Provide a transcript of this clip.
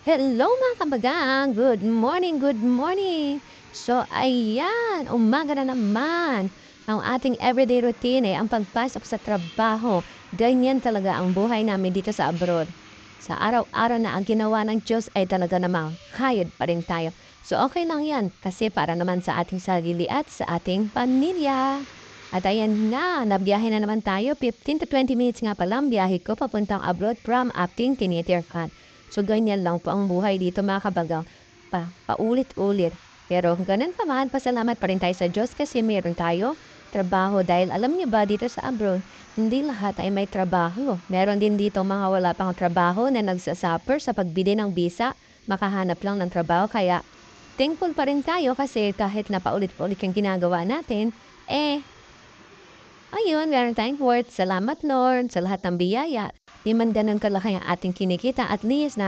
Hello mga kabagang! Good morning, good morning! So ayan, umaga na naman. Ang ating everyday routine ay ang pagpasok sa trabaho. Ganyan talaga ang buhay namin dito sa abroad. Sa araw-araw na ang ginawa ng Diyos ay talaga namang kayod pa rin tayo. So okay lang yan kasi para naman sa ating sarili at sa ating pamilya. At ayan nga, nabiyahe na naman tayo. 15 to 20 minutes nga pala ang biyahe ko papuntang abroad from ating tinitirhan. So, ganyan lang po ang buhay dito mga kabagang. Paulit-ulit. Pero ganun pa man, pasalamat pa rin tayo sa Diyos kasi meron tayo trabaho. Dahil alam niyo ba, dito sa abroad, hindi lahat ay may trabaho. Meron din dito mga wala pang trabaho na nagsasuffer sa pagbili ng visa, makahanap lang ng trabaho. Kaya, thankful pa rin tayo kasi kahit na paulit-ulit yung ginagawa natin, ayun, meron tayong worth. Salamat Lord sa lahat ng biyaya. Di man ganun kalaki ang ating kinikita, at least